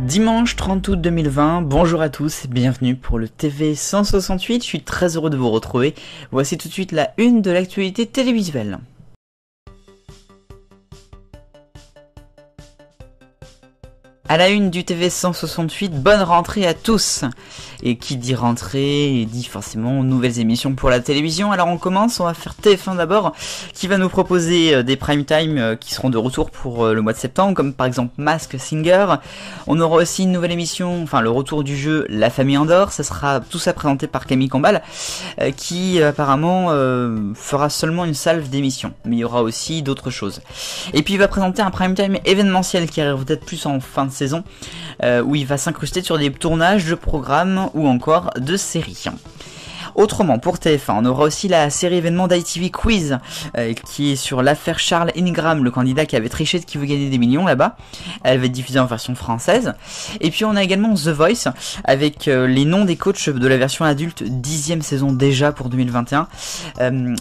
Dimanche 30 août 2020, bonjour à tous et bienvenue pour le TV 168, je suis très heureux de vous retrouver. Voici tout de suite la une de l'actualité télévisuelle. À la une du TV 168, bonne rentrée à tous. Et qui dit rentrée, dit forcément nouvelles émissions pour la télévision. Alors on commence, on va faire TF1 d'abord, qui va nous proposer des prime time qui seront de retour pour le mois de septembre, comme par exemple Masked Singer. On aura aussi une nouvelle émission, enfin le retour du jeu La Famille Andor, ça sera tout ça présenté par Camille Combal, qui apparemment fera seulement une salve d'émissions, mais il y aura aussi d'autres choses. Et puis il va présenter un prime time événementiel qui arrive peut-être plus en fin de saison, où il va s'incruster sur des tournages de programmes ou encore de séries. Autrement, pour TF1, on aura aussi la série événement d'ITV Quiz, qui est sur l'affaire Charles Ingram, le candidat qui avait triché de Qui veut gagner des millions là-bas. Elle va être diffusée en version française. Et puis on a également The Voice, avec les noms des coachs de la version adulte, 10e saison déjà pour 2021.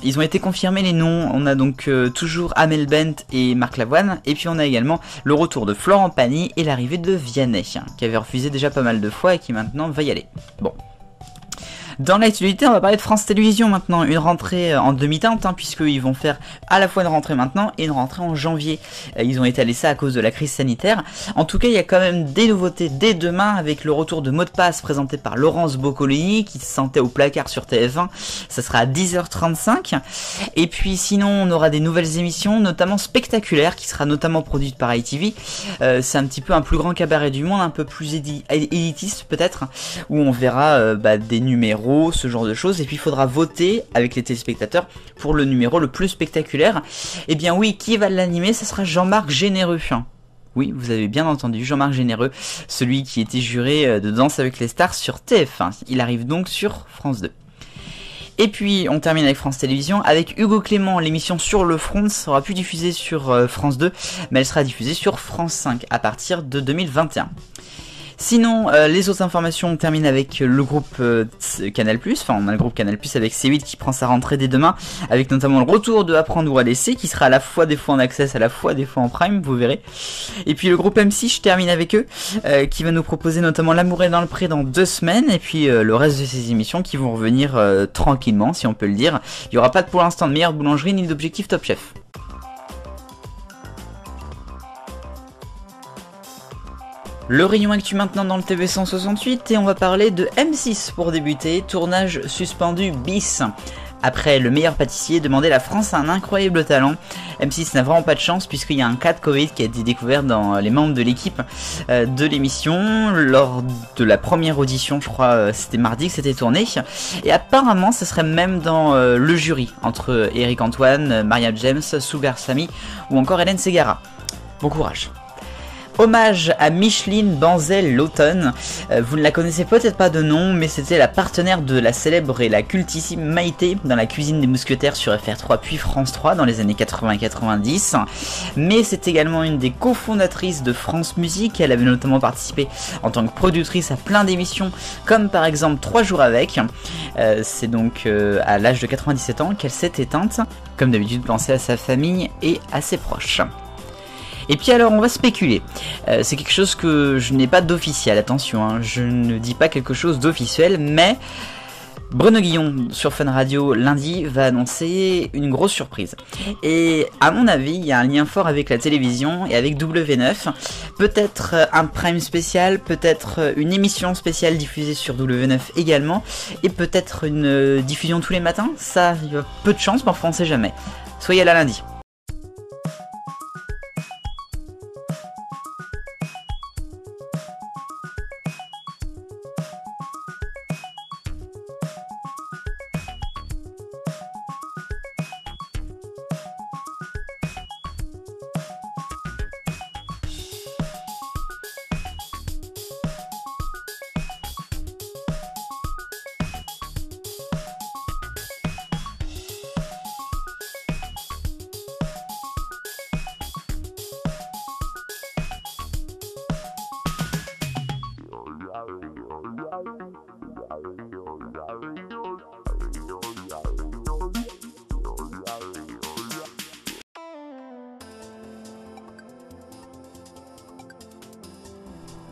Ils ont été confirmés les noms, on a donc toujours Amel Bent et Marc Lavoine. Et puis on a également le retour de Florent Pagny et l'arrivée de Vianney, qui avait refusé déjà pas mal de fois et qui maintenant va y aller. Bon. Dans l'actualité, on va parler de France Télévisions maintenant, une rentrée en demi-teinte, puisqu'ils vont faire à la fois une rentrée maintenant et une rentrée en janvier. Ils ont étalé ça à cause de la crise sanitaire. En tout cas, il y a quand même des nouveautés dès demain, avec le retour de Mot de passe présenté par Laurence Boccolini, qui se sentait au placard sur TF1. Ça sera à 10h35. Et puis sinon, on aura des nouvelles émissions, notamment Spectaculaire, qui sera notamment produite par ITV. C'est un petit peu un plus grand cabaret du monde, un peu plus élitiste peut-être, où on verra des numéros, ce genre de choses, et puis il faudra voter avec les téléspectateurs pour le numéro le plus spectaculaire. Et bien oui, qui va l'animer? Ça sera Jean-Marc Généreux. Oui, vous avez bien entendu, Jean-Marc Généreux, celui qui était juré de Danse avec les stars sur TF1. Il arrive donc sur France 2. Et puis on termine avec France Télévisions, avec Hugo Clément, l'émission Sur le Front sera plus diffusée sur France 2, mais elle sera diffusée sur France 5 à partir de 2021. Sinon, les autres informations, on termine avec le groupe Canal+, enfin on a le groupe Canal+, avec C8 qui prend sa rentrée dès demain, avec notamment le retour de Apprendre ou à laisser, qui sera à la fois des fois en access, à la fois des fois en prime, vous verrez. Et puis le groupe M6, je termine avec eux, qui va nous proposer notamment L'amour est dans le pré dans 2 semaines, et puis le reste de ces émissions qui vont revenir tranquillement, si on peut le dire. Il n'y aura pas pour l'instant de meilleure boulangerie ni d'objectif Top Chef. Le rayon actu maintenant dans le TV 168 et on va parler de M6 pour débuter, tournage suspendu bis. Après Le meilleur pâtissier, demander la France a un incroyable talent. M6 n'a vraiment pas de chance puisqu'il y a un cas de Covid qui a été découvert dans les membres de l'équipe de l'émission lors de la première audition, je crois c'était mardi que c'était tourné. Et apparemment ce serait même dans le jury entre Eric Antoine, Maria James, Sugar Sammy ou encore Hélène Ségara. Bon courage. Hommage à Micheline Banzel-Laughton. Vous ne la connaissez peut-être pas de nom, mais c'était la partenaire de la célèbre et la cultissime Maïté dans La cuisine des mousquetaires sur FR3 puis France 3 dans les années 80 et 90. Mais c'est également une des cofondatrices de France Musique. Elle avait notamment participé en tant que productrice à plein d'émissions, comme par exemple 3 jours avec. C'est donc à l'âge de 97 ans qu'elle s'est éteinte. Comme d'habitude, pensez à sa famille et à ses proches. Et puis alors on va spéculer, c'est quelque chose que je n'ai pas d'officiel, attention, je ne dis pas quelque chose d'officiel, mais Bruno Guillon sur Fun Radio lundi va annoncer une grosse surprise. Et à mon avis, il y a un lien fort avec la télévision et avec W9, peut-être un prime spécial, peut-être une émission spéciale diffusée sur W9 également, et peut-être une diffusion tous les matins, ça, il y a peu de chance, mais enfin on sait jamais. Soyez là lundi.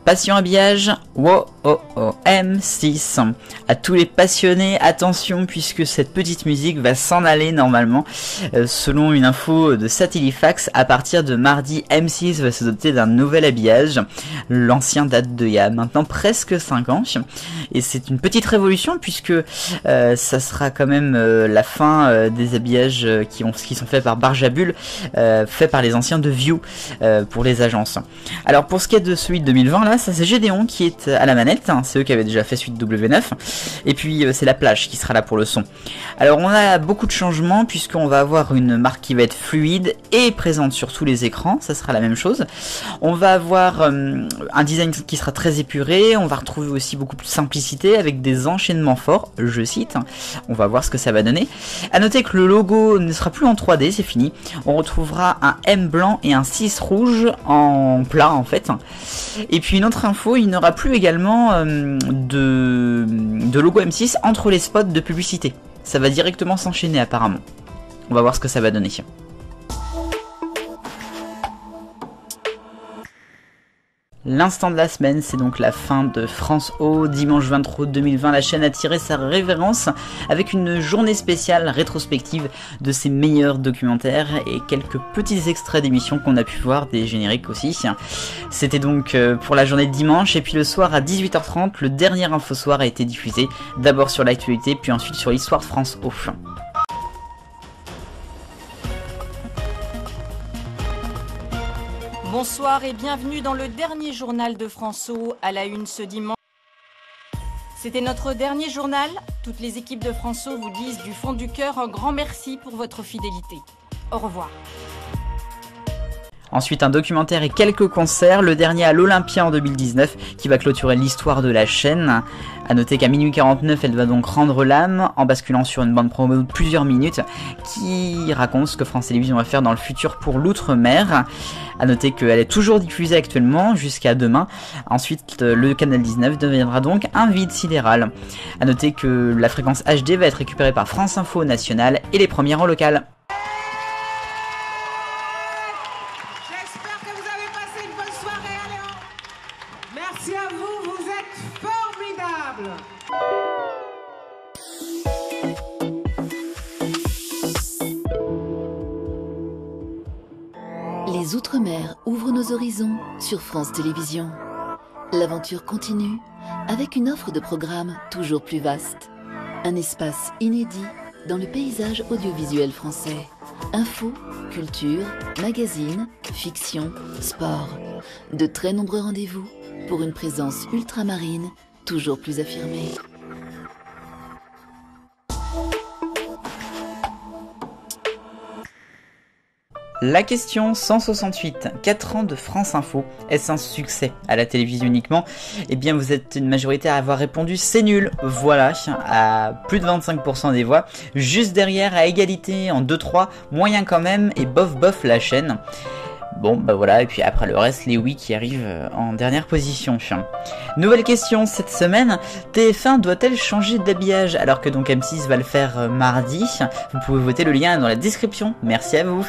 Passion habillage, wow, oh, oh, M6. À tous les passionnés, attention puisque cette petite musique va s'en aller normalement. Selon une info de Satellifax, à partir de mardi, M6 va se doter d'un nouvel habillage. L'ancien date d'il y a maintenant presque 5 ans. Et c'est une petite révolution puisque ça sera quand même la fin des habillages qui sont faits par Barjabull, faits par les anciens de View pour les agences. Alors pour ce qui est de celui de 2020 là, ça c'est Gédéon qui est à la manette, hein, c'est eux qui avaient déjà fait suite W9, et puis c'est la plage qui sera là pour le son. Alors on a beaucoup de changements puisqu'on va avoir une marque qui va être fluide et présente sur tous les écrans, ça sera la même chose. On va avoir un design qui sera très épuré, on va retrouver aussi beaucoup plus de simplicité avec des enchaînements forts, je cite, on va voir ce que ça va donner. A noter que le logo ne sera plus en 3D, c'est fini, on retrouvera un M blanc et un 6 rouge en plat en fait. Et puis une autre info, il n'y aura plus également de logo M6 entre les spots de publicité. Ça va directement s'enchaîner apparemment. On va voir ce que ça va donner. L'instant de la semaine, c'est donc la fin de France O. Dimanche 23 août 2020, la chaîne a tiré sa révérence avec une journée spéciale rétrospective de ses meilleurs documentaires et quelques petits extraits d'émissions qu'on a pu voir, des génériques aussi. C'était donc pour la journée de dimanche, et puis le soir à 18h30, le dernier Infosoir a été diffusé, d'abord sur l'actualité, puis ensuite sur l'histoire de France O. Bonsoir et bienvenue dans le dernier journal de France O, à la une ce dimanche. C'était notre dernier journal. Toutes les équipes de France O vous disent du fond du cœur un grand merci pour votre fidélité. Au revoir. Ensuite un documentaire et quelques concerts, le dernier à l'Olympia en 2019 qui va clôturer l'histoire de la chaîne. A noter qu'à minuit 49 elle va donc rendre l'âme en basculant sur une bande promo de plusieurs minutes qui raconte ce que France Télévisions va faire dans le futur pour l'outre-mer. A noter qu'elle est toujours diffusée actuellement jusqu'à demain. Ensuite le canal 19 deviendra donc un vide sidéral. A noter que la fréquence HD va être récupérée par France Info nationale et les premières en local. Merci à vous, vous êtes formidables. Les Outre-mer ouvrent nos horizons sur France Télévisions. L'aventure continue avec une offre de programmes toujours plus vaste. Un espace inédit dans le paysage audiovisuel français. Info, culture, magazines, fiction, sport. De très nombreux rendez-vous pour une présence ultramarine toujours plus affirmée. La question 168, 4 ans de France Info, est-ce un succès à la télévision uniquement? Eh bien vous êtes une majorité à avoir répondu c'est nul, voilà, à plus de 25% des voix, juste derrière à égalité en 2-3, moyen quand même, et bof bof la chaîne. Bon bah voilà, et puis après le reste, les oui qui arrivent en dernière position. Nouvelle question cette semaine, TF1 doit-elle changer d'habillage alors que donc M6 va le faire mardi? Vous pouvez voter, le lien est dans la description, merci à vous.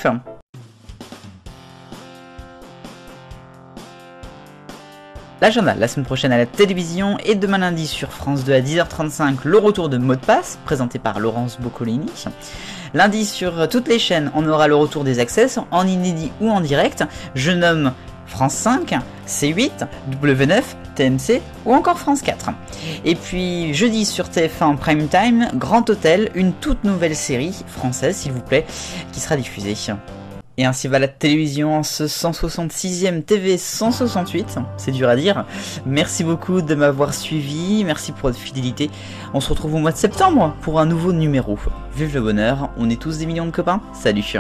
L'agenda, la semaine prochaine à la télévision et demain lundi sur France 2 à 10h35, le retour de Mot de passe, présenté par Laurence Boccolini. Lundi sur toutes les chaînes, on aura le retour des Access, en inédit ou en direct. Je nomme France 5, C8, W9, TMC ou encore France 4. Et puis jeudi sur TF1 en prime time, Grand Hôtel, une toute nouvelle série française s'il vous plaît, qui sera diffusée. Et ainsi va la télévision en ce 166e TV 168, c'est dur à dire. Merci beaucoup de m'avoir suivi, merci pour votre fidélité. On se retrouve au mois de septembre pour un nouveau numéro. Vive le bonheur, on est tous des millions de copains, salut.